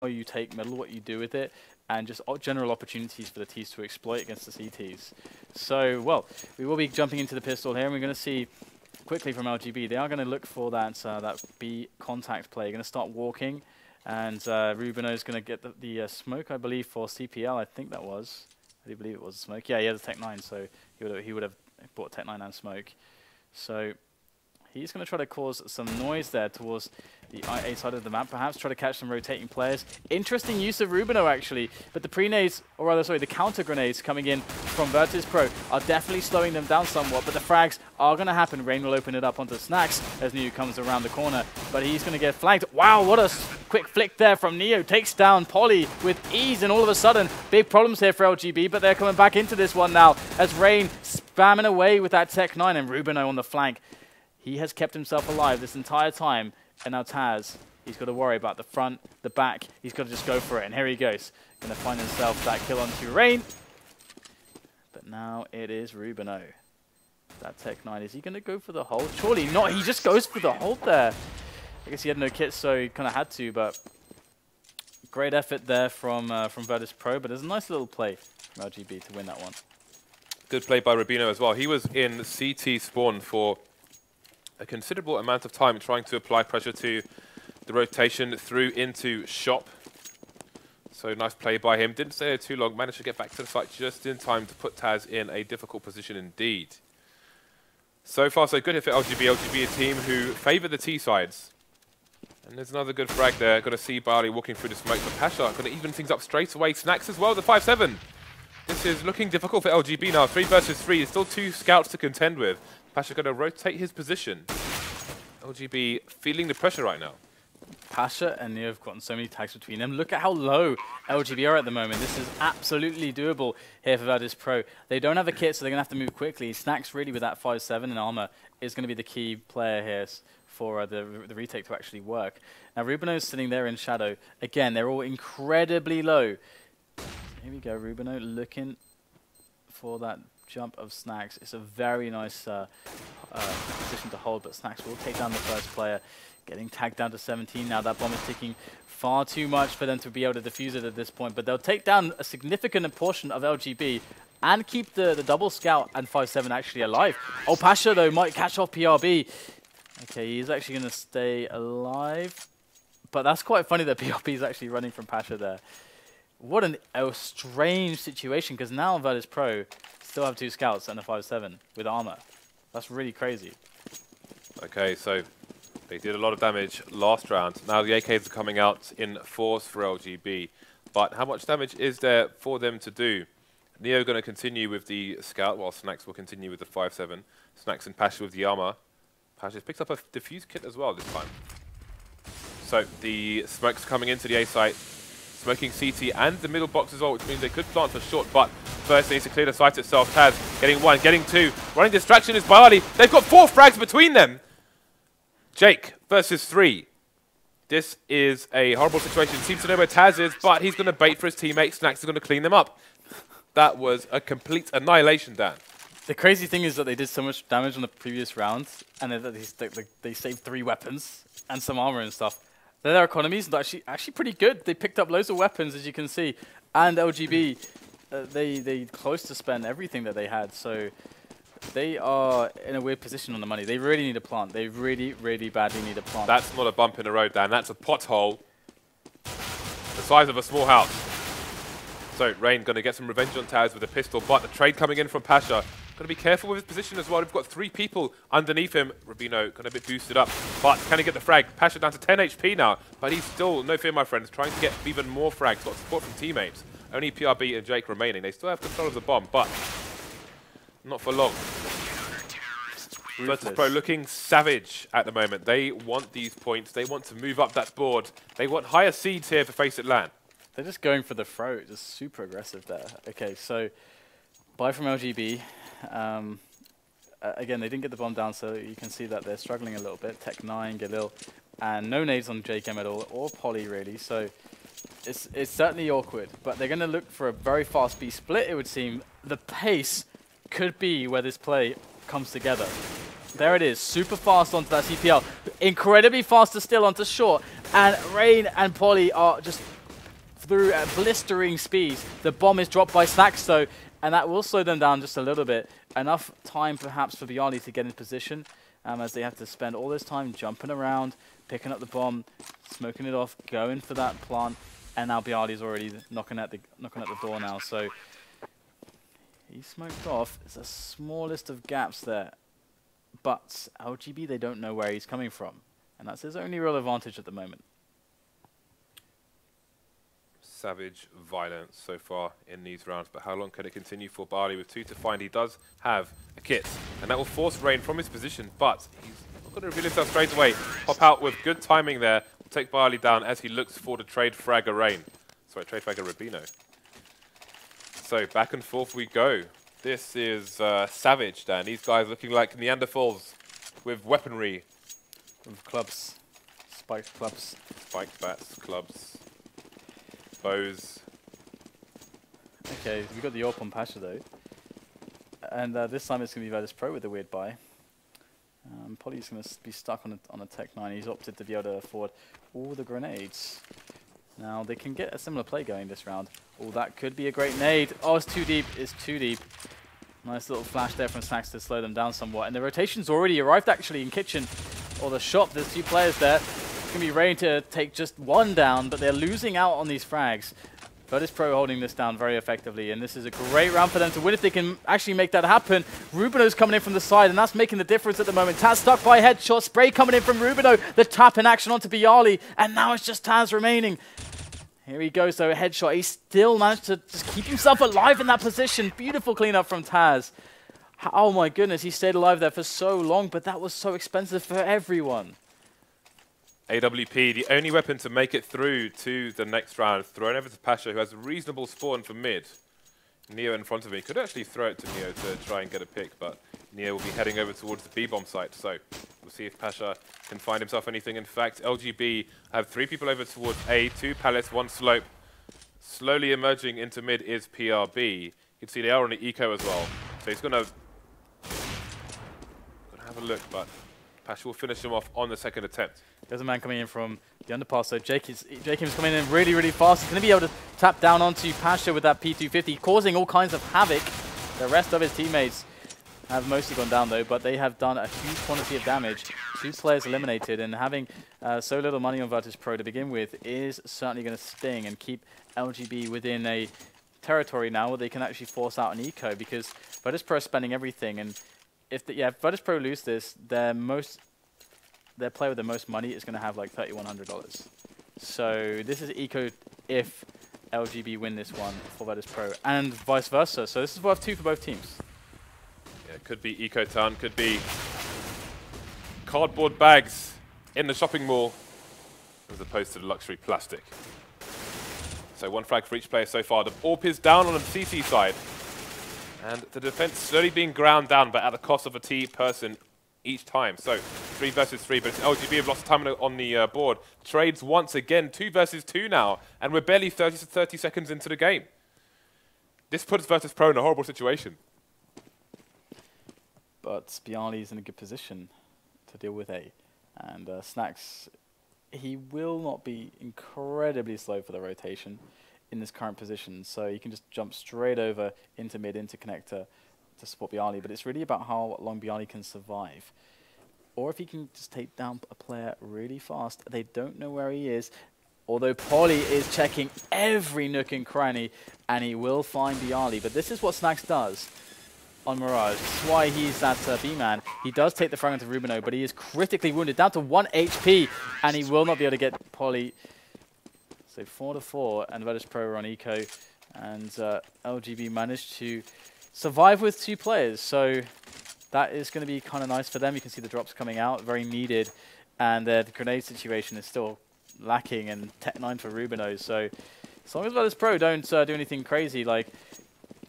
you take middle, what you do with it, and just general opportunities for the T's to exploit against the CTs. So, well, we will be jumping into the pistol here, and we're going to see quickly from LGB. They are going to look for that B contact play. Going to start walking, and Rubino is going to get the smoke, I believe, for CPL. I think that was. I do believe it was a smoke. Yeah, he has a Tech 9, so he would have bought Tech 9 and smoke. So he's going to try to cause some noise there towards the A side of the map, perhaps try to catch some rotating players. Interesting use of Rubino, actually, but the pre-nades, or rather, sorry, the counter grenades coming in from Virtus.pro are definitely slowing them down somewhat, but the frags are going to happen. Rain will open it up onto Snacks as Neo comes around the corner, but he's going to get flanked. Wow, what a quick flick there from Neo. Takes down Polly with ease, and all of a sudden, big problems here for LGB, but they're coming back into this one now as Rain spamming away with that Tech 9 and Rubino on the flank. He has kept himself alive this entire time, and now Taz, he's got to worry about the front, the back. He's got to just go for it, and here he goes. Going to find himself that kill onto Rain. But now it is Rubino. That Tech 9, is he going to go for the hold? Surely not, he just goes for the hold there. I guess he had no kit, so he kind of had to, but great effort there from Virtus.pro, but there's a nice little play from LGB to win that one. Good play by Rubino as well. He was in CT spawn for a considerable amount of time trying to apply pressure to the rotation through into shop. So nice play by him. Didn't stay there too long. Managed to get back to the site just in time to put Taz in a difficult position indeed. So far, so good here for LGB. LGB, a team who favour the T sides. And there's another good frag there. Got to see Barley walking through the smoke. But Pasha going to even things up straight away. Snacks as well, the 5-7. This is looking difficult for LGB now. 3 versus 3. There's still 2 scouts to contend with. Pasha going to rotate his position. LGB feeling the pressure right now. Pasha and Neo have gotten so many tags between them. Look at how low LGB are at the moment. This is absolutely doable here for Virtus.pro. They don't have a kit, so they're going to have to move quickly. Snacks really with that 5-7 and armor is going to be the key player here for the retake to actually work. Now Rubino's sitting there in shadow. Again, they're all incredibly low. Here we go, Rubino looking for that jump of Snacks. It's a very nice position to hold, but Snacks will take down the first player. Getting tagged down to 17 now. That bomb is ticking far too much for them to be able to defuse it at this point, but they'll take down a significant portion of LGB and keep the double scout and 5-7 actually alive. Oh, Pasha, though, might catch off PRB. Okay, he's actually going to stay alive, but that's quite funny that PRB is actually running from Pasha there. What a strange situation, because now Virtus.pro still have 2 scouts and a 5-7 with armor. That's really crazy. Okay, so they did a lot of damage last round. Now the AKs are coming out in force for LGB. But how much damage is there for them to do? Neo going to continue with the scout, while Snacks will continue with the 5-7. Snacks and Pasha with the armor. Pasha's picked up a diffuse kit as well this time. So the smokes coming into the A site. Smoking CT and the middle box as well, which means they could plant for short, but first needs to clear the site itself. Taz getting 1, getting 2. Running distraction is Barley. They've got 4 frags between them. Jake versus 3. This is a horrible situation. Seems to know where Taz is, but he's going to bait for his teammate. Snacks is going to clean them up. That was a complete annihilation, Dan. The crazy thing is that they did so much damage on the previous rounds, and they saved 3 weapons and some armor and stuff. Their economies are actually pretty good. They picked up loads of weapons, as you can see, and LGB, they close to spend everything that they had, so they are in a weird position on the money. They really need a plant. They really, really badly need a plant. That's not a bump in the road, Dan. That's a pothole the size of a small house. So Rain going to get some revenge on Taz with a pistol, but the trade coming in from Pasha. Got to be careful with his position as well. We've got 3 people underneath him. Rubino kind of a bit boosted up, but can he get the frag? Pasha down to 10 HP now, but he's still, no fear my friends, trying to get even more frags. Got support from teammates. Only PRB and Jake remaining. They still have control of the bomb, but not for long. Virtus.pro looking savage at the moment. They want these points. They want to move up that board. They want higher seeds here for FACEIT LAN. They're just going for the throat, just super aggressive there. Okay, so buy from LGB. Again, they didn't get the bomb down, so you can see that they're struggling a little bit. Tech 9, Galil, and no nades on JKM at all, or Polly really, so it's certainly awkward. But they're going to look for a very fast B split, it would seem. The pace could be where this play comes together. There it is, super fast onto that CPL. Incredibly faster still onto short, and Rain and Polly are just through at blistering speeds. The bomb is dropped by Snacks though, and that will slow them down just a little bit. Enough time perhaps for Bialy to get in position, as they have to spend all this time jumping around, picking up the bomb, smoking it off, going for that plant, and now Bialy's already knocking at the door now. So he smoked off. It's the smallest of gaps there, but LGB, they don't know where he's coming from, and that's his only real advantage at the moment. Savage violence so far in these rounds, but how long can it continue for Bialy with 2 to find? He does have a kit, and that will force Rain from his position, but he's not going to reveal himself straight away. Pop out with good timing there, will take Bialy down as he looks for the trade fragger Rain. Sorry, trade fragger Rubino. So back and forth we go. This is Savage, Dan. These guys looking like Neanderthals with weaponry. With clubs, spiked clubs. Spiked bats, clubs. Bows. Okay, we got the AWP on Pasha though. And this time it's going to be Virtus.pro with the weird buy. Poly's going to be stuck on a Tech 9. He's opted to be able to afford all the grenades. Now they can get a similar play going this round. Oh, that could be a great nade. Oh, it's too deep. It's too deep. Nice little flash there from Snacks to slow them down somewhat. And the rotation's already arrived actually in Kitchen or the shop. There's 2 players there. It's going to be ready to take just 1 down, but they're losing out on these frags. Virtus.pro holding this down very effectively, and this is a great round for them to win if they can actually make that happen. Rubino's coming in from the side, and that's making the difference at the moment. Taz stuck by headshot. Spray coming in from Rubino. The tap in action onto Bialy, and now it's just Taz remaining. Here he goes, though, a headshot. He still managed to just keep himself alive in that position. Beautiful cleanup from Taz. Oh my goodness, he stayed alive there for so long, but that was so expensive for everyone. AWP, the only weapon to make it through to the next round, thrown over to Pasha, who has a reasonable spawn for mid. Neo in front of me. Could actually throw it to Neo to try and get a pick, but Neo will be heading over towards the B-bomb site, so we'll see if Pasha can find himself anything. In fact, LGB have 3 people over towards A, 2 palace, 1 slope. Slowly emerging into mid is PRB. You can see they are on the eco as well, so he's going to have a look, but Pasha will finish him off on the 2nd attempt. There's a man coming in from the underpass, so Jacob's coming in really, really fast. He's going to be able to tap down onto Pasha with that P250, causing all kinds of havoc. The rest of his teammates have mostly gone down, though, but they have done a huge quantity of damage. 2 players eliminated, and having so little money on Virtus.pro to begin with is certainly going to sting and keep LGB within a territory now where they can actually force out an eco, because Virtus.pro is spending everything, and if Virtus.pro lose this, their player with the most money is going to have like $3,100. So this is eco if LGB win this one for Virtus.pro, and vice versa. So this is worth 2 for both teams. Yeah, it could be Eco Town, could be cardboard bags in the shopping mall, as opposed to the luxury plastic. So 1 frag for each player so far. The AWP is down on the CC side, and the defense slowly being ground down, but at the cost of a T person each time. So 3 versus 3, but LGB have lost time on the board. Trades once again, 2 versus 2 now, and we're barely 30 seconds into the game. This puts Virtus.pro in a horrible situation. But Bialy is in a good position to deal with A. And Snacks, he will not be incredibly slow for the rotation in this current position, so he can just jump straight over into mid, into connector to support Bialy, but it's really about how long Bialy can survive. Or if he can just take down a player really fast. They don't know where he is, although Poly is checking every nook and cranny, and he will find Bialy. But this is what Snacks does on Mirage. This is why he's that B-man. He does take the fragment of Rubino, but he is critically wounded, down to 1 HP, and he will not be able to get Poly. So 4-4, and Virtus.pro are on eco, and LGB managed to survive with 2 players, so that is going to be kind of nice for them. You can see the drops coming out, very needed, and the grenade situation is still lacking, and Tech 9 for Rubino. So as long as Virtus.pro don't do anything crazy, like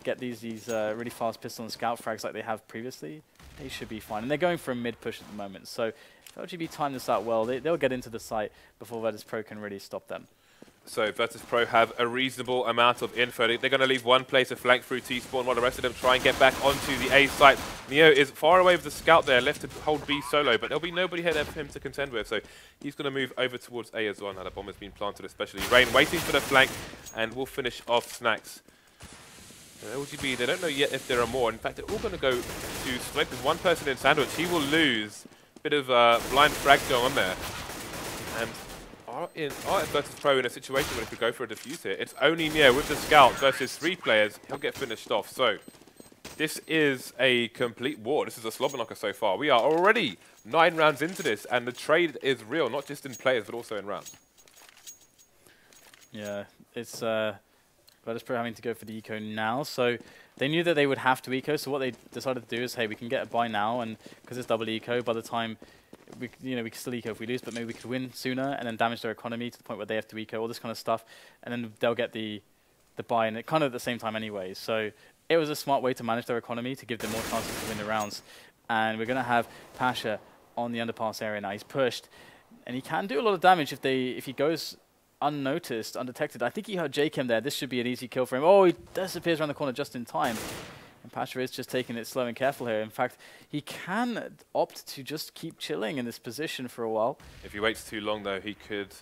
get these really fast pistol and scout frags like they have previously, they should be fine. And they're going for a mid push at the moment, so if LGB time this out well, they'll get into the site before Virtus.pro can really stop them. So Virtus.pro have a reasonable amount of info. They're going to leave 1 player to flank through T-spawn while the rest of them try and get back onto the A site. Neo is far away with the scout there, left to hold B solo, but there'll be nobody here for him to contend with, so he's going to move over towards A as well. Now the bomb has been planted, especially Rain waiting for the flank, and we'll finish off Snacks. LGB, they don't know yet if there are more. In fact, they're all going to go to select with one person in Sandwich. He will lose. Bit of blind frag going on there. And are Virtus.pro in a situation where they could go for a defuse here. It's only Neo with the Scout versus 3 players. He'll get finished off. So this is a complete war. This is a slobber knocker so far. We are already 9 rounds into this, and the trade is real, not just in players, but also in rounds. Yeah, it's Virtus.pro having to go for the eco now. So they knew that they would have to eco. So what they decided to do is, hey, we can get a buy now, and because it's double eco, by the time we can still eco if we lose, but maybe we could win sooner and then damage their economy to the point where they have to eco, all this kind of stuff, and then they'll get the buy, and it kind of at the same time anyway. So it was a smart way to manage their economy to give them more chances to win the rounds. And we're going to have Pasha on the underpass area now. He's pushed, and he can do a lot of damage if he goes unnoticed, undetected. I think he heard JChem there. This should be an easy kill for him. Oh, he disappears around the corner just in time. And Pasha is just taking it slow and careful here. In fact, he can opt to just keep chilling in this position for a while. If he waits too long, though, he could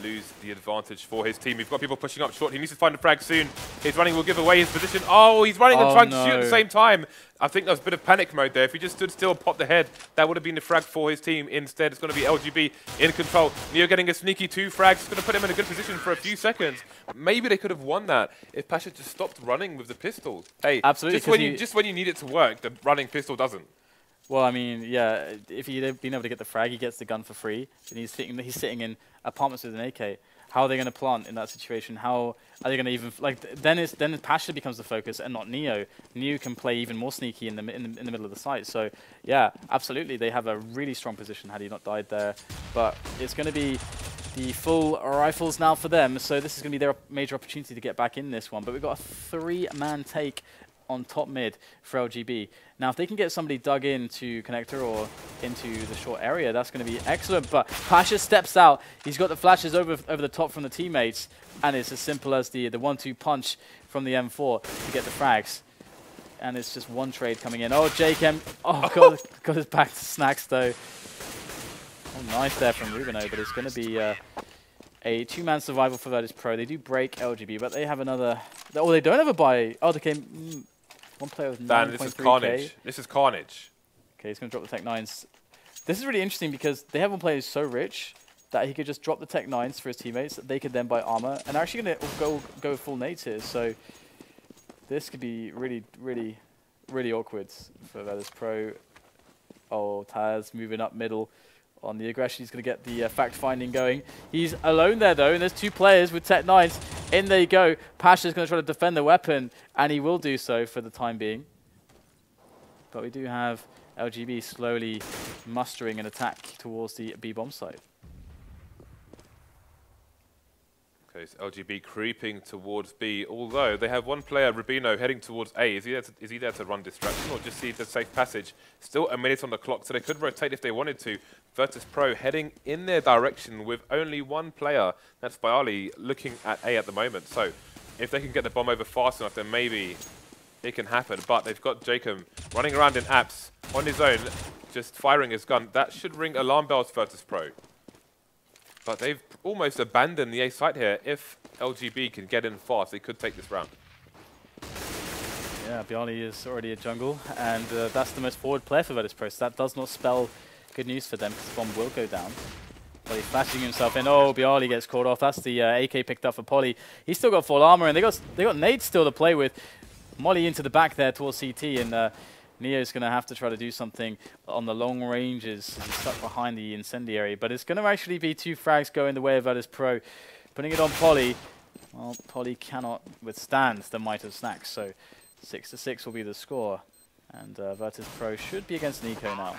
lose the advantage for his team. We've got people pushing up short. He needs to find a frag soon. His running will give away his position. Oh, he's running and trying to shoot at the same time. I think that was a bit of panic mode there. If he just stood still and popped the head, that would have been the frag for his team. Instead, it's going to be LGB in control. Neo getting a sneaky 2 frags. It's going to put him in a good position for a few seconds. Maybe they could have won that if Pasha just stopped running with the pistol. Hey, absolutely, just when you need it to work, the running pistol doesn't. Well, I mean, yeah, if he'd been able to get the frag, he gets the gun for free. And he's sitting in apartments with an AK. How are they going to plant in that situation? How are they going to even then Pasha becomes the focus and not Neo. Neo can play even more sneaky in the middle of the site. So yeah, absolutely, they have a really strong position had he not died there. But it's going to be the full rifles now for them. So this is going to be their major opportunity to get back in this one. But we've got a 3-man take on top mid for LGB. Now, if they can get somebody dug into connector or into the short area, that's going to be excellent. But Pasha steps out. He's got the flashes over the top from the teammates, and it's as simple as the 1-2 punch from the M4 to get the frags. And it's just one trade coming in. Oh, JChem. Oh, God, got his back to Snacks, though. Oh, nice there from Rubino, but it's going to be a 2-man survival for Virtus.pro. They do break LGB, but they have another... Oh, they don't have a buy. Oh, they came... One player with 9.3k. This is carnage. This is carnage. Okay, he's going to drop the Tech 9s. This is really interesting because they have one player who's so rich that he could just drop the Tech 9s for his teammates. They could then buy armor. And they're actually going to go full nades here. So this could be really, really, really awkward for Virtus.pro. Oh, Taz moving up middle on the aggression. He's going to get the fact-finding going. He's alone there, though, and there's 2 players with Tech 9s. In they go. Pasha's going to try to defend the weapon, and he will do so for the time being. But we do have LGB slowly mustering an attack towards the B-bomb site. Okay, so LGB creeping towards B, although they have one player, Rubino, heading towards A. Is he there to run distraction or just see the safe passage? Still a minute on the clock, so they could rotate if they wanted to. Virtus.pro heading in their direction with only one player. That's Bialy looking at A at the moment. So if they can get the bomb over fast enough, then maybe it can happen. But they've got Jacob running around in apps on his own, just firing his gun. That should ring alarm bells for Virtus.pro. But they've almost abandoned the A site here. If LGB can get in fast, they could take this round. Yeah, Bialy is already a jungle, and that's the most forward player for Virtus.pro. So that does not spell good news for them, because the bomb will go down. But he's flashing himself in. Oh, Bialy gets caught off. That's the AK picked up for Polly. He's still got full armor, and they got nades still to play with. Molly into the back there towards CT, and Neo's going to have to try to do something on the long ranges. He's stuck behind the incendiary, but it's going to actually be 2 frags going the way of Virtus.pro. Putting it on Polly. Well, Polly cannot withstand the might of Snacks, so 6-6 will be the score. And Virtus.pro should be against Nico now.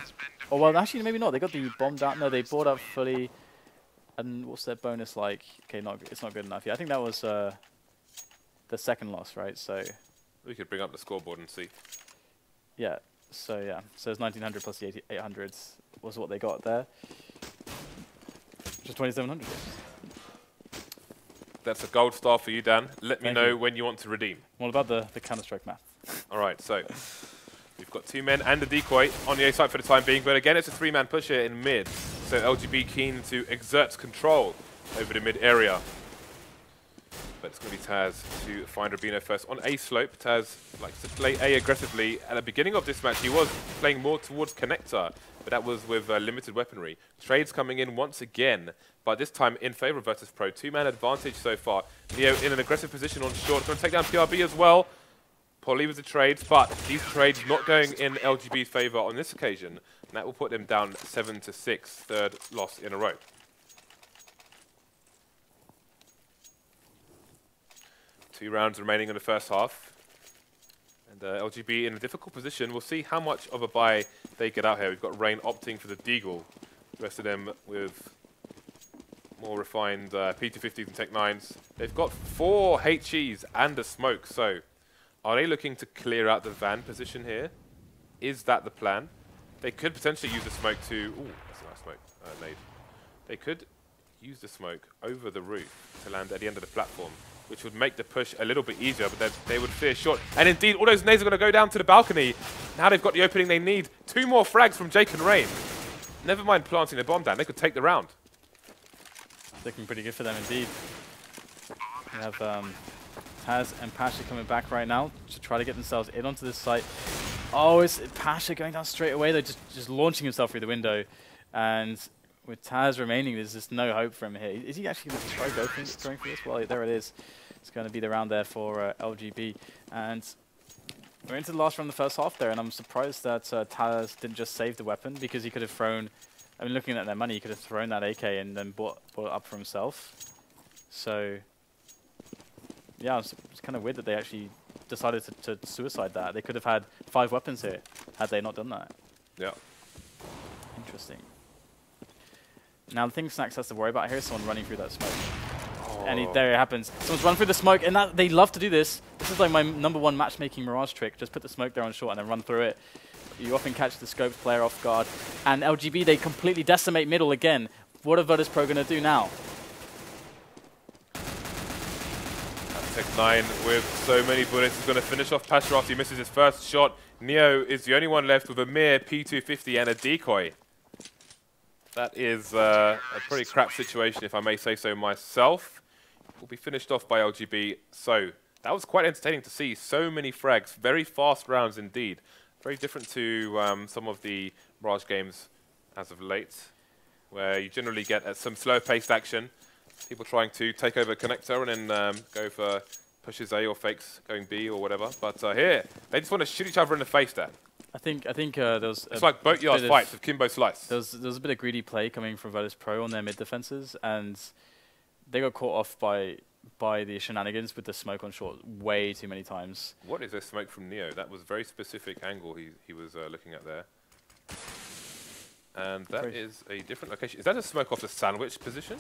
Oh, well, actually, maybe not. They got the bomb down. No, they bought up fully. And what's their bonus like? Okay, it's not good enough. Yeah, I think that was the second loss, right? So we could bring up the scoreboard and see. Yeah, so it's 1900 plus the 800s was what they got there. Just 2700. That's a gold star for you, Dan. Let me know when you want to redeem. What about the Counter-Strike math? All right, so we've got 2 men and a decoy on the A site for the time being, but again, it's a 3-man push here in mid. So LGB keen to exert control over the mid area. But it's going to be Taz to find Rubino first on A slope. Taz likes to play A aggressively. At the beginning of this match, he was playing more towards connector, but that was with limited weaponry. Trades coming in once again, but this time in favor of Virtus.pro. 2-man advantage so far. Neo in an aggressive position on short. Going to take down PRB as well. Poly with the trades, but these trades not going in LGB's favor on this occasion. And that will put them down 7-6, third loss in a row. Two rounds remaining in the first half. And LGB in a difficult position. We'll see how much of a buy they get out here. We've got Rain opting for the Deagle. The rest of them with more refined P250s and Tech 9s. They've got 4 HEs and a smoke. So are they looking to clear out the van position here? Is that the plan? They could potentially use the smoke to... Ooh, that's a nice smoke. Nade. They could use the smoke over the roof to land at the end of the platform, which would make the push a little bit easier, but they would fear short. And indeed, all those nades are going to go down to the balcony. Now they've got the opening they need. 2 more frags from Jake and Rain. Never mind planting the bomb down. They could take the round. Looking pretty good for them indeed. We have Taz and Pasha coming back right now to try to get themselves in onto this site. Oh, it's Pasha going down straight away. They're just launching himself through the window. And with Taz remaining, there's just no hope for him here. Is he actually going to try going for this? Well, there it is. It's going to be the round there for LGB. And we're into the last round of the first half there, and I'm surprised that Taz didn't just save the weapon, because he could have thrown... I mean, looking at their money, he could have thrown that AK and then bought it up for himself. So, yeah, it's kind of weird that they actually decided to suicide that. They could have had 5 weapons here had they not done that. Yeah. Interesting. Now, the thing Snacks has to worry about here is someone running through that smoke. Oh. And there it happens. Someone's run through the smoke, and they love to do this. This is like my #1 matchmaking Mirage trick. Just put the smoke there on short and then run through it. You often catch the scoped player off guard. And LGB, they completely decimate middle again. What are Virtus.pro going to do now? Tech 9 with so many bullets is going to finish off Pasha after he misses his first shot. Neo is the only one left with a mere P250 and a decoy. That is a pretty crap situation, if I may say so myself. Will be finished off by LGB. So that was quite entertaining to see. So many frags. Very fast rounds indeed. Very different to some of the Mirage games as of late, where you generally get some slow-paced action. People trying to take over connector and then go for pushes A or fakes going B or whatever. But here, they just want to shoot each other in the face there. I think there was... It's like boatyard fights with Kimbo Slice. There was a bit of greedy play coming from Virtus.pro on their mid defenses, and they got caught off by the shenanigans with the smoke on short way too many times. What is this smoke from Neo? That was a very specific angle he was looking at there. And that is a different location. Is that a smoke off the sandwich position?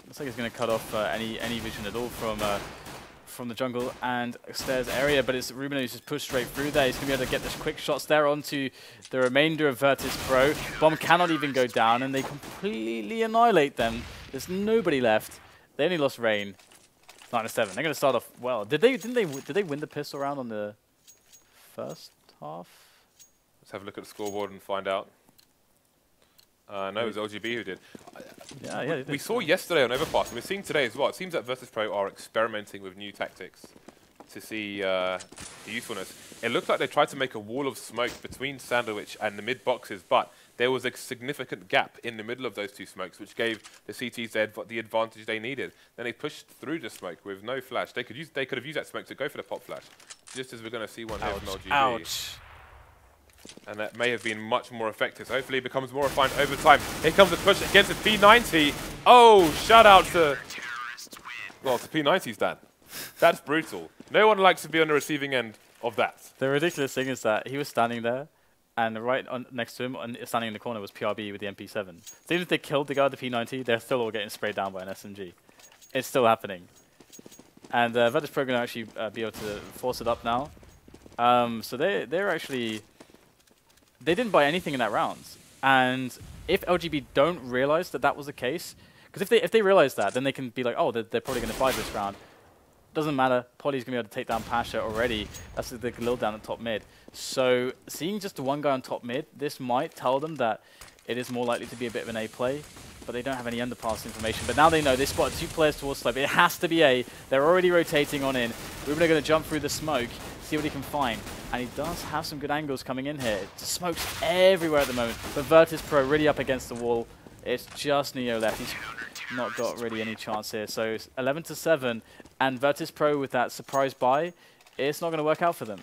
Looks like it's going to cut off any vision at all from the jungle and stairs area, but it's Rubino who's just pushed straight through there. He's going to be able to get the quick shots there onto the remainder of Virtus.pro. Bomb cannot even go down, and they completely annihilate them. There's nobody left. They only lost Rain. 9-7. They're going to start off well. Did they win the pistol round on the first half? Let's have a look at the scoreboard and find out. No, it was LGB who did. Yeah, we saw yesterday on Overpass, and we're seeing today as well. It seems that Virtus.pro are experimenting with new tactics to see the usefulness. It looked like they tried to make a wall of smoke between Sandwich and the mid boxes, but there was a significant gap in the middle of those two smokes, which gave the CTs the advantage they needed. Then they pushed through the smoke with no flash. They could have used that smoke to go for the pop flash, just as we're going to see one here from LGB. Ouch. And that may have been much more effective. So hopefully it becomes more refined over time. Here comes the push against the P90. Oh, shout out to... Well, to P90's Dan. That's brutal. No one likes to be on the receiving end of that. The ridiculous thing is that he was standing there, and right next to him, and standing in the corner, was PRB with the MP7. So even if they killed the guy with the P90, they're still all getting sprayed down by an SMG. It's still happening. And Virtus.pro are going to actually be able to force it up now. So they're actually... They didn't buy anything in that round. And if LGB don't realize that that was the case, because if they realize that, then they can be like, oh, they're probably going to buy this round. Doesn't matter. Poly's going to be able to take down Pasha already. That's the Galil down at top mid. So seeing just the one guy on top mid, this might tell them that it is more likely to be a bit of an A play. but they don't have any underpass information. But now they know. They spot 2 players towards slope. It has to be A. They're already rotating on in. Ruben are going to jump through the smoke, see what he can find. And he does have some good angles coming in here. Smoke's everywhere at the moment. But Virtus.pro really up against the wall. It's just Neo left. He's not got really any chance here. So it's 11-7. And Virtus.pro with that surprise buy, it's not going to work out for them.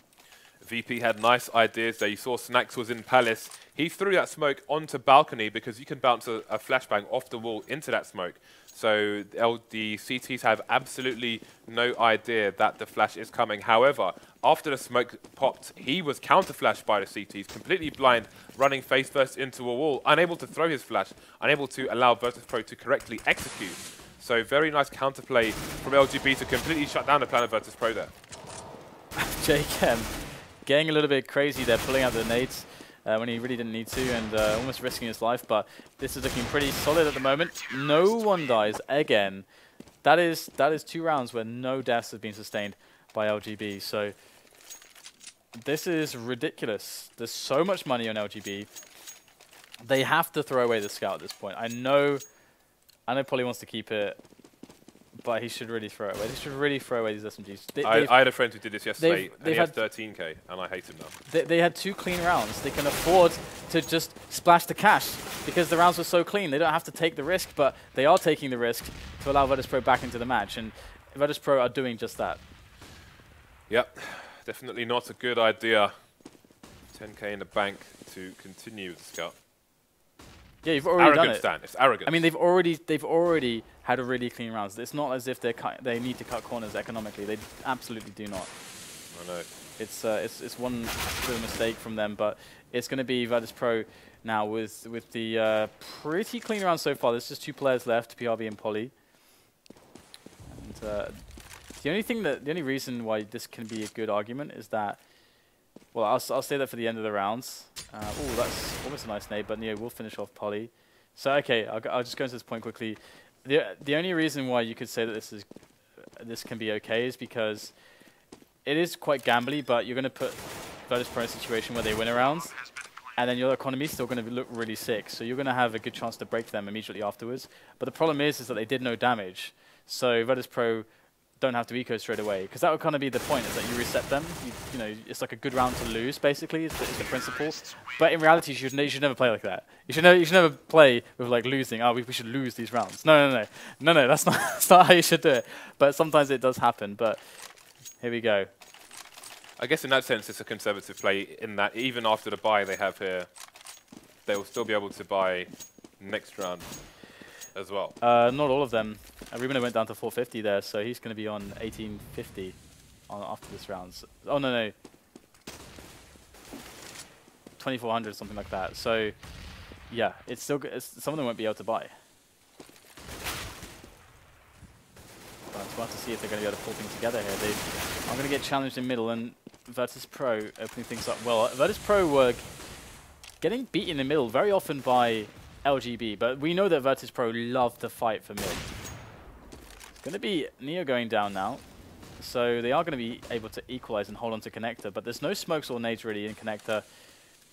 VP had nice ideas there. You saw Snacks was in Palace. He threw that smoke onto balcony because you can bounce a flashbang off the wall into that smoke. So the CTs have absolutely no idea that the flash is coming. However, after the smoke popped, he was counter-flashed by the CTs, completely blind, running face first into a wall, unable to throw his flash, unable to allow Virtus.pro to correctly execute. So very nice counterplay from LGB to completely shut down the plan of Virtus.pro there. JKM getting a little bit crazy there, pulling out the nades when he really didn't need to, and almost risking his life, but this is looking pretty solid at the moment. No one dies again. That is 2 rounds where no deaths have been sustained by LGB, so this is ridiculous. There's so much money on LGB. They have to throw away the scout at this point. I know Polly wants to keep it, but he should really throw it away. He should really throw away these SMGs. I had a friend who did this yesterday, and he had 13k, and I hate him now. They had 2 clean rounds. They can afford to just splash the cash because the rounds were so clean. They don't have to take the risk, but they are taking the risk to allow Virtus.pro back into the match, and Virtus.pro are doing just that. Yep, definitely not a good idea. 10k in the bank to continue with the scout. Yeah, you've already done it. Stan. It's arrogant. I mean, they've already had a really clean rounds. It's not as if they need to cut corners economically. They absolutely do not. I know. It's one little mistake from them, but it's going to be Virtus.pro now with the pretty clean round so far. There's just 2 players left, PRV and Polly. And the only reason why this can be a good argument is that, well, I'll say that for the end of the rounds. Oh, that's almost a nice nade, but Neo will finish off Polly. So okay, I'll just go into this point quickly. The only reason why you could say that this can be okay is because it is quite gambly, but you're going to put Virtus.pro in a situation where they win a round, and then your economy is still going to look really sick. So you're going to have a good chance to break them immediately afterwards. But the problem is that they did no damage. So Virtus.pro don't have to eco straight away, because that would kind of be the point, is that you reset them. You know, it's like a good round to lose, basically, is the principle. But in reality, you should never play like that. You should never play with like losing. Oh, we should lose these rounds. No. That's not how you should do it. But sometimes it does happen. But here we go. I guess in that sense, it's a conservative play. In that, even after the buy they have here, they will still be able to buy next round as well. Not all of them. Ruben went down to 450 there, so he's going to be on 1850 after this round. So, oh, no. 2400, something like that. So, yeah, it's still good. Some of them won't be able to buy. But we'll have to see if they're going to be able to pull things together here. They are going to get challenged in middle, and Virtus.pro opening things up well. Virtus.pro were getting beaten in the middle very often by LGB, but we know that Virtus.pro love to fight for mid. It's going to be Neo going down now, so they are going to be able to equalize and hold on to connector, but there's no smokes or nades really in connector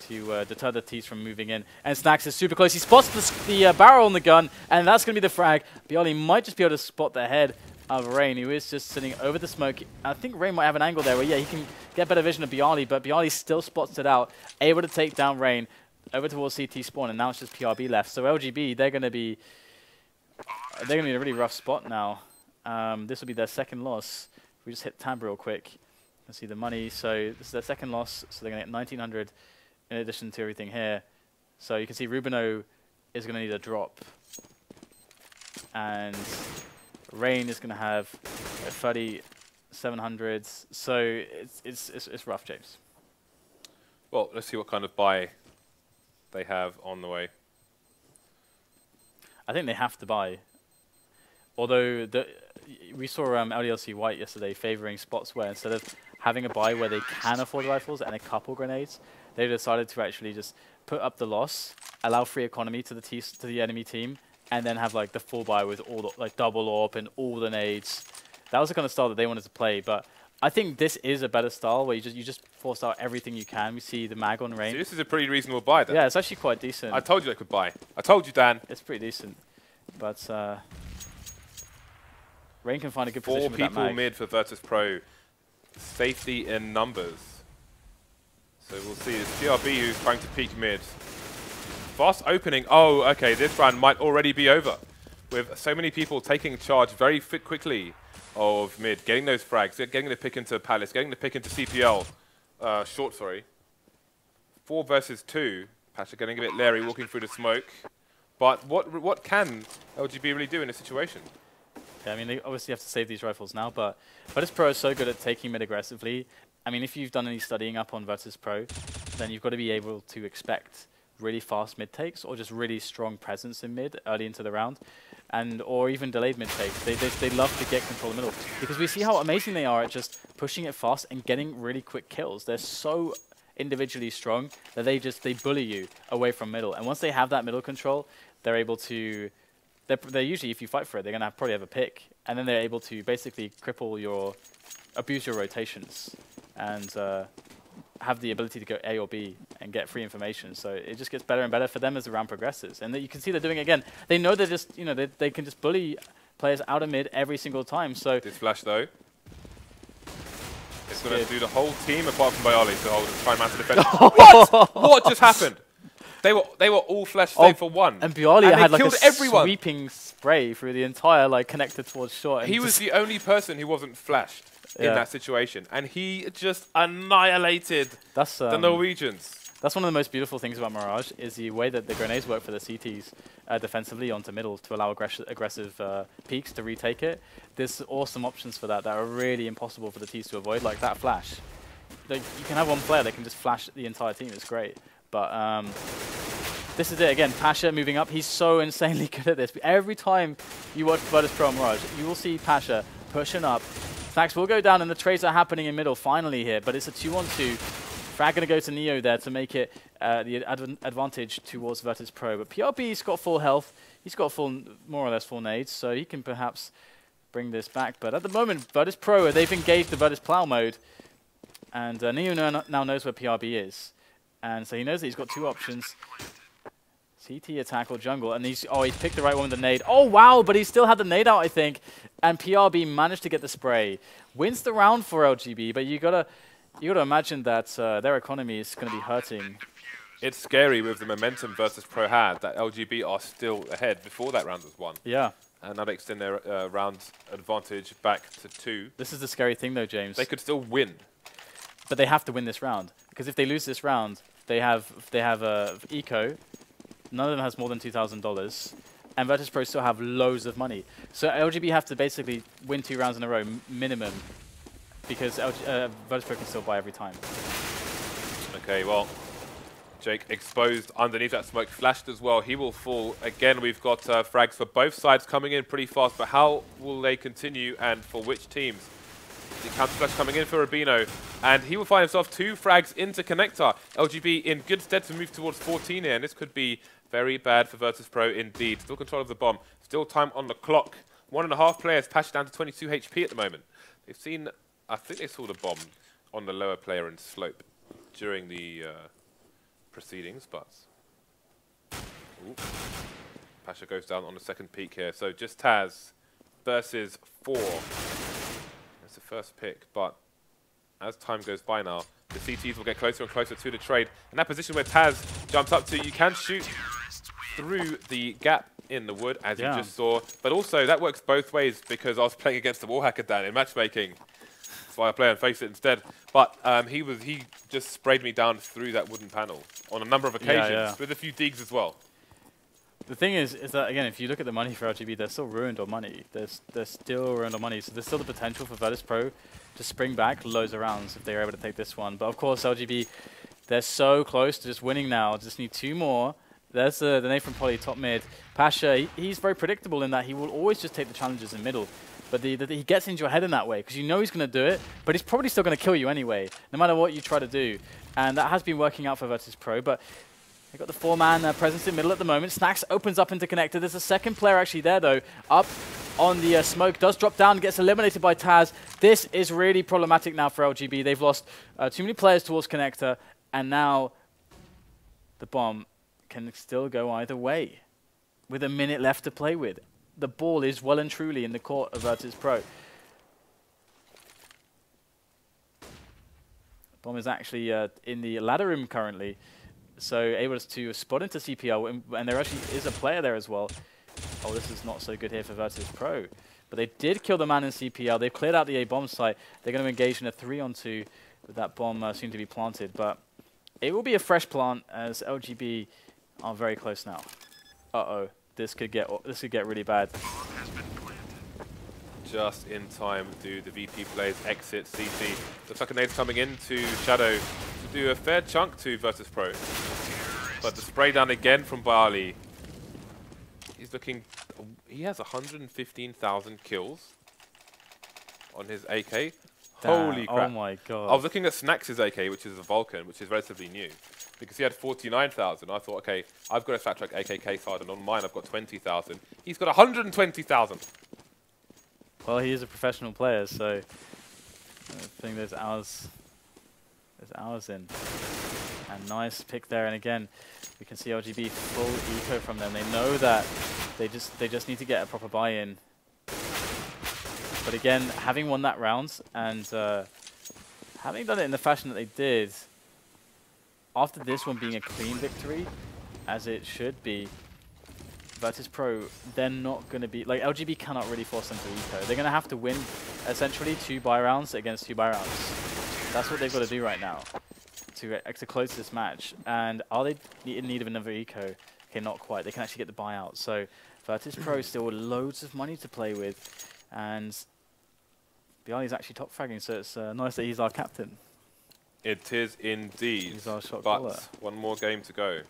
to deter the T's from moving in. And Snacks is super close. He spots the barrel on the gun, and that's going to be the frag. Bialy might just be able to spot the head of Rain, who is just sitting over the smoke. I think Rain might have an angle there where, yeah, he can get better vision of Bialy, but Bialy still spots it out, able to take down Rain over towards CT spawn, and now it's just PRB left. So LGB, they're going to be in a really rough spot now. This will be their second loss. We just hit tab real quick. Let's see the money. So this is their second loss. So they're going to get 1900 in addition to everything here. So you can see Rubino is going to need a drop, and Rain is going to have 3700. So it's rough, James. Well, let's see what kind of buy they have on the way. I think they have to buy. Although we saw LDLC White yesterday favoring spots where instead of having a buy where they can afford rifles and a couple grenades, they decided to actually just put up the loss, allow free economy to the enemy team, and then have like the full buy with all the, like double AWP and all the nades. That was the kind of style that they wanted to play, but I think this is a better style where you just force out everything you can. We see the mag on Rain. See, this is a pretty reasonable buy then. Yeah, it's actually quite decent. I told you they could buy. I told you, Dan. It's pretty decent. But Rain can find a good position with that mag. 4 people mid for Virtus.pro. Safety in numbers. So we'll see. It's GRB who's trying to peek mid. Fast opening. Oh, okay. This round might already be over. With so many people taking charge very quickly of mid, getting those frags, getting the pick into Palace, getting the pick into CPL. Short, sorry. 4 versus 2. Pasha getting a bit leery, walking through the smoke. But what can LGB really do in this situation? Yeah, I mean, they obviously have to save these rifles now, but Virtus.pro is so good at taking mid aggressively. I mean, if you've done any studying up on Virtus.pro, then you've got to be able to expect really fast mid takes or just really strong presence in mid early into the round, or even delayed mid takes. They love to get control of the middle because we see how amazing they are at just pushing it fast and getting really quick kills. They're so individually strong that they bully you away from middle, and once they have that middle control, they're able to. They're usually, if you fight for it, they're going to probably have a pick, and then they're able to basically abuse your rotations, and have the ability to go A or B and get free information. So it just gets better and better for them as the round progresses. And you can see they're doing it again. They know they're just, they can just bully players out of mid every single time. So this flash though, it's going to do the whole team apart from Bialy to hold and try and master defense. What? What just happened? They were all flash save for one. And Bialy had like a everyone. Sweeping spray through the entire connector towards short. He was the only person who wasn't flashed in that situation, and he just annihilated the Norwegians. That's one of the most beautiful things about Mirage is the way that the grenades work for the CTs defensively onto middle to allow aggressive peaks to retake it. There's awesome options for that are really impossible for the Ts to avoid, like that flash. You can have one player that can just flash the entire team. It's great. But this is it again. Pasha moving up. He's so insanely good at this. Every time you watch Virtus.pro and Mirage, you will see Pasha pushing up. Fax will go down, and the trades are happening in middle finally here. But it's a 2-on-2. Frag going to go to Neo there to make it the advantage towards Virtus.pro. But PRB's got full health. He's got more or less full nades, so he can perhaps bring this back. But at the moment, Virtus.pro, they've engaged the Virtus Plow mode, and Neo now knows where PRB is. And so he knows that he's got 2 options. CT attack or jungle. And he picked the right one with the nade. Oh, wow, but he still had the nade out, I think. And PRB managed to get the spray. Wins the round for LGB, but you gotta imagine that their economy is going to be hurting. It's scary with the momentum Virtus.pro had that LGB are still ahead before that round was won. Yeah. And now they extend their round advantage back to 2. This is the scary thing, though, James. They could still win. But they have to win this round. Because if they lose this round, they have Eco. None of them has more than $2,000. And Virtus.pro still have loads of money. So LGB have to basically win 2 rounds in a row, minimum. Because Virtus.pro can still buy every time. Okay, well, Jake exposed underneath that smoke, flashed as well. He will fall. Again, we've got frags for both sides coming in pretty fast, but how will they continue and for which teams? The counter flash coming in for Rubino, and he will find himself 2 frags into connector. LGB in good stead to move towards 14 here, and this could be very bad for Virtus.pro indeed. Still control of the bomb, still time on the clock. 1.5 players patched down to 22 HP at the moment. They've seen, I think they saw the bomb on the lower player in slope during the proceedings, but Pasha goes down on the second peak here. So just Taz versus 4. That's the first pick, but as time goes by now, the CTs will get closer and closer to the trade. In that position where Taz jumps up to, you can shoot through the gap in the wood, as you just saw. But also, that works both ways because I was playing against the Warhacker Dan in matchmaking. That's why I play on FACEIT instead. But he just sprayed me down through that wooden panel on a number of occasions, with a few digs as well. The thing is that, again, if you look at the money for LGB, they're still ruined on money. They're still ruined on money. So there's still the potential for Virtus.pro to spring back loads of rounds if they're able to take this one. But of course, LGB, they're so close to just winning now. Just need 2 more. There's the nade from Poly, top mid. Pasha, he's very predictable in that he will always just take the challenges in middle. But he gets into your head in that way because you know he's going to do it, but he's probably still going to kill you anyway, no matter what you try to do. And that has been working out for Virtus.pro, but they've got the 4-man presence in middle at the moment. Snacks opens up into connector. There's a second player actually there, though, up on the smoke. Does drop down, gets eliminated by Taz. This is really problematic now for LGB. They've lost too many players towards connector, and now the bomb can still go either way. with a minute left to play with. The ball is well and truly in the court of Virtus.pro. Bomb is actually in the ladder room currently, so able to spot into CPL, and there actually is a player there as well. Oh, this is not so good here for Virtus.pro. But they did kill the man in CPL. They've cleared out the A bomb site. They're going to engage in a 3-on-2 with that bomb soon to be planted. But it will be a fresh plant as LGB are very close now. Uh-oh, this could get really bad. Just in time do the VP players exit CT. Looks like a nade's coming into Shadow to do a fair chunk to Virtus.pro. But the spray down again from Bali. He's looking, he has 115,000 kills on his AK. Damn. Holy crap. Oh my god. I was looking at Snax's AK, which is a Vulcan, which is relatively new. Because he had 49,000. I thought, okay, I've got a Fat Track AKK card, and on mine I've got 20,000. He's got 120,000. Well, he is a professional player, so I think there's hours in. And nice pick there, and again, we can see LGB full eco from them. They know that they just need to get a proper buy-in. But again, having won that round and having done it in the fashion that they did, after this one being a clean victory, as it should be, Virtus.pro, they're not going to be, like, LGB cannot really force them to eco. They're going to have to win, essentially, 2 buy rounds against 2 buy rounds. That's what they've got to do right now to close this match. And are they in need of another eco? Okay, not quite. They can actually get the buyout. So Virtus.pro still with loads of money to play with. And Biali's actually top fragging, so it's nice that he's our captain. It is indeed. He's our shot but caller. One more game to go.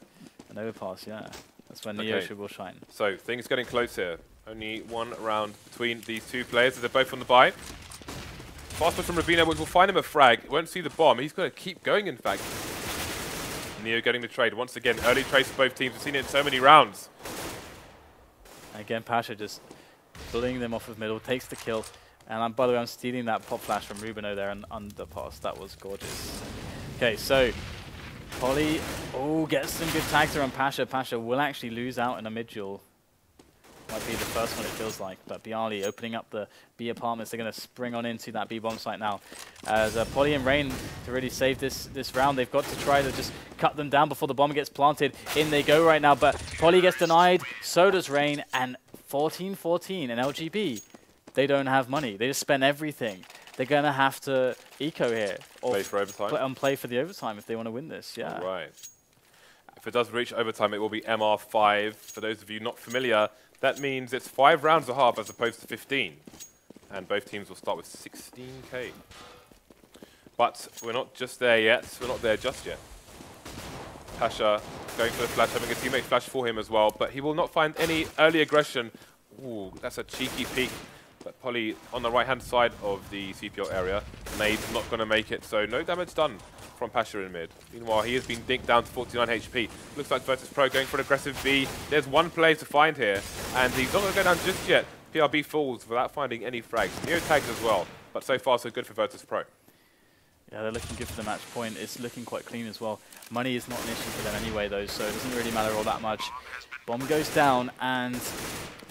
An overpass, yeah. That's when Neo will shine. So things getting close here. Only one round between these two players as they're both on the buy. Fast push from Ravina, which will find him a frag. Won't see the bomb. He's going to keep going, in fact. Neo getting the trade. Once again, early trades for both teams. We've seen it in so many rounds. Again, Pasha just bullying them off of middle, takes the kill. And by the way, I'm stealing that pop flash from Rubino there and underpass. That was gorgeous. Okay, so Polly, gets some good tags around Pasha. Pasha will actually lose out in a mid-duel. Might be the first one, it feels like. But Biali opening up the B apartments. They're going to spring on into that B bomb site now. As Polly and Rain, to really save this round, they've got to try to just cut them down before the bomb gets planted. In they go right now, but Polly gets denied. So does Rain. And 14-14 and LGB. They don't have money. They just spend everything. They're going to have to eco here. Or play for overtime? Play for the overtime if they want to win this, yeah. All right. If it does reach overtime, it will be MR5. For those of you not familiar, that means it's 5 rounds a half as opposed to 15. And both teams will start with 16k. But we're not just there yet. We're not there just yet. Pasha going for the flash, having a teammate flash for him as well. But he will not find any early aggression. Ooh, that's a cheeky peek. But Polly on the right-hand side of the CPL area. Nade's not going to make it, so no damage done from Pasha in mid. Meanwhile, he has been dinked down to 49 HP. Looks like Virtus.pro going for an aggressive B. There's one player to find here, and he's not going to go down just yet. PRB falls without finding any frags. Neo tags as well, but so far so good for Virtus.pro. Yeah, they're looking good for the match point. It's looking quite clean as well. Money is not an issue for them anyway, though, so it doesn't really matter all that much. Bomb goes down, and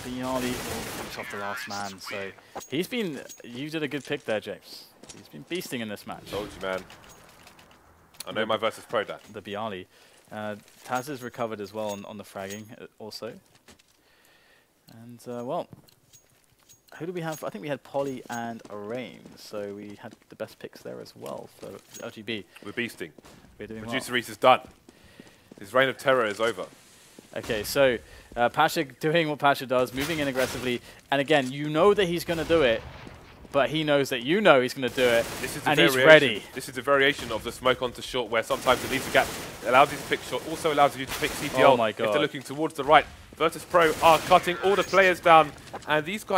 Biali picks off the last man. So he's been, you did a good pick there, James. He's been beasting in this match. Told you, man. I know my Virtus.pro dad. The Biali. Taz has recovered as well on the fragging also. And, well, who do we have? I think we had Polly and Rain, so we had the best picks there as well for LGB. We're beasting. We're doing Producer well. Reese is done. His reign of terror is over. Okay, so Pasha doing what Pasha does, moving in aggressively. And again, you know that he's going to do it, but he knows that you know he's going to do it, and he's ready. This is a variation of the smoke onto short, where sometimes it leaves a gap, allows you to pick short, also allows you to pick CPL Oh my God. if they're looking towards the right. Virtus.pro are cutting all the players down, and these guys